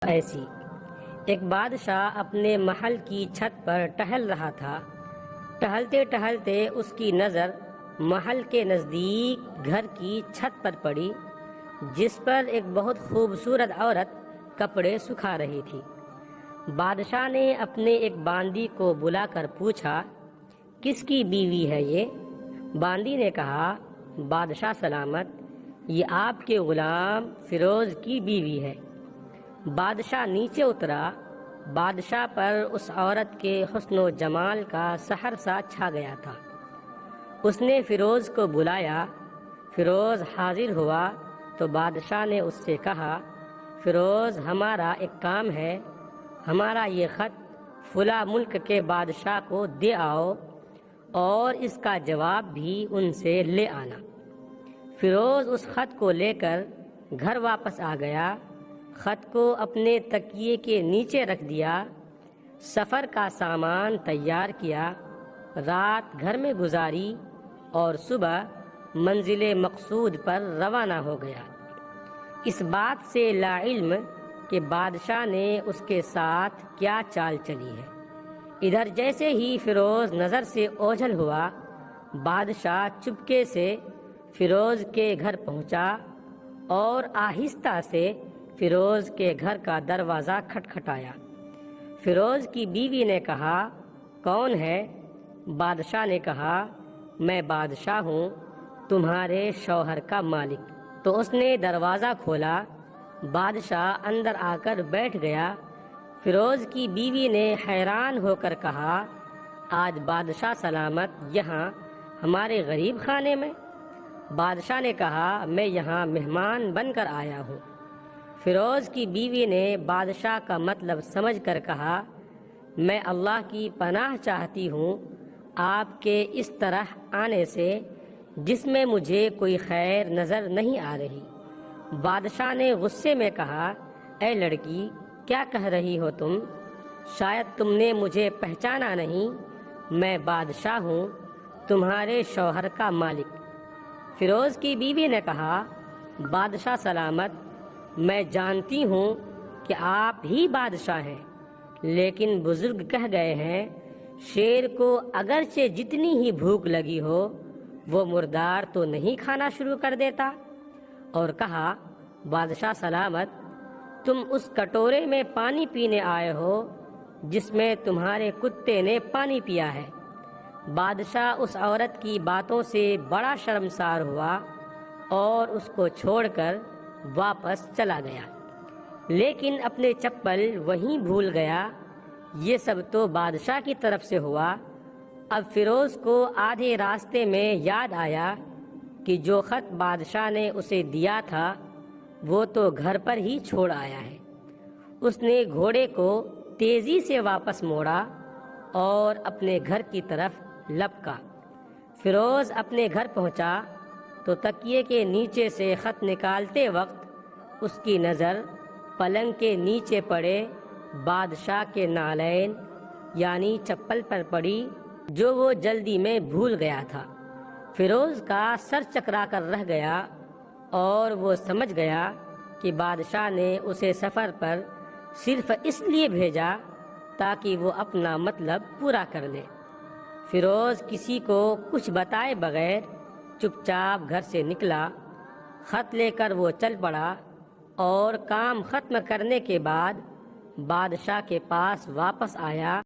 ایسی ایک بادشاہ اپنے محل کی چھت پر ٹہل رہا تھا۔ ٹہلتے ٹہلتے اس کی نظر محل کے نزدیک گھر کی چھت پر پڑی، جس پر ایک بہت خوبصورت عورت کپڑے سکھا رہی تھی۔ بادشاہ نے اپنے ایک باندی کو بلا کر پوچھا، کس کی بیوی ہے یہ؟ باندی نے کہا، بادشاہ سلامت، یہ آپ کے غلام فیروز کی بیوی ہے۔ بادشاہ نیچے اترا۔ بادشاہ پر اس عورت کے حسن و جمال کا سحر سا چھا گیا تھا۔ اس نے فیروز کو بلایا۔ فیروز حاضر ہوا تو بادشاہ نے اس سے کہا، فیروز، ہمارا ایک کام ہے، ہمارا یہ خط فلاں ملک کے بادشاہ کو دے آؤ اور اس کا جواب بھی ان سے لے آنا۔ فیروز اس خط کو لے کر گھر واپس آ گیا۔ خط کو اپنے تکیے کے نیچے رکھ دیا، سفر کا سامان تیار کیا، رات گھر میں گزاری اور صبح منزل مقصود پر روانہ ہو گیا، اس بات سے لا علم کہ بادشاہ نے اس کے ساتھ کیا چال چلی ہے۔ ادھر جیسے ہی فیروز نظر سے اوجھل ہوا، بادشاہ چپکے سے فیروز کے گھر پہنچا اور آہستہ سے فیروز کے گھر کا دروازہ کھٹکھٹایا۔ فیروز کی بیوی نے کہا، کون ہے؟ بادشاہ نے کہا، میں بادشاہ ہوں، تمہارے شوہر کا مالک۔ تو اس نے دروازہ کھولا۔ بادشاہ اندر آ کر بیٹھ گیا۔ فیروز کی بیوی نے حیران ہو کر کہا، آج بادشاہ سلامت یہاں ہمارے غریب خانے میں؟ بادشاہ نے کہا، میں یہاں مہمان بن کر آیا ہوں۔ فیروز کی بیوی نے بادشاہ کا مطلب سمجھ کر کہا، میں اللہ کی پناہ چاہتی ہوں آپ کے اس طرح آنے سے، جس میں مجھے کوئی خیر نظر نہیں آ رہی۔ بادشاہ نے غصے میں کہا، اے لڑکی، کیا کہہ رہی ہو تم؟ شاید تم نے مجھے پہچانا نہیں، میں بادشاہ ہوں، تمہارے شوہر کا مالک۔ فیروز کی بیوی نے کہا، بادشاہ سلامت، میں جانتی ہوں کہ آپ ہی بادشاہ ہیں، لیکن بزرگ کہہ گئے ہیں، شیر کو اگرچہ جتنی ہی بھوک لگی ہو، وہ مردار تو نہیں کھانا شروع کر دیتا۔ اور کہا، بادشاہ سلامت، تم اس کٹورے میں پانی پینے آئے ہو جس میں تمہارے کتے نے پانی پیا ہے۔ بادشاہ اس عورت کی باتوں سے بڑا شرمسار ہوا اور اس کو چھوڑ کر واپس چلا گیا، لیکن اپنے چپل وہیں بھول گیا۔ یہ سب تو بادشاہ کی طرف سے ہوا۔ اب فیروز کو آدھے راستے میں یاد آیا کہ جو خط بادشاہ نے اسے دیا تھا وہ تو گھر پر ہی چھوڑ آیا ہے۔ اس نے گھوڑے کو تیزی سے واپس موڑا اور اپنے گھر کی طرف لپکا۔ فیروز اپنے گھر پہنچا تو تکیے کے نیچے سے خط نکالتے وقت اس کی نظر پلنگ کے نیچے پڑے بادشاہ کے نالین یعنی چپل پر پڑی، جو وہ جلدی میں بھول گیا تھا۔ فیروز کا سر چکرا کر رہ گیا اور وہ سمجھ گیا کہ بادشاہ نے اسے سفر پر صرف اس لیے بھیجا تاکہ وہ اپنا مطلب پورا کر لے۔ فیروز کسی کو کچھ بتائے بغیر چپ چاپ گھر سے نکلا۔ خط لے کر وہ چل پڑا اور کام ختم کرنے کے بعد بادشاہ کے پاس واپس آیا۔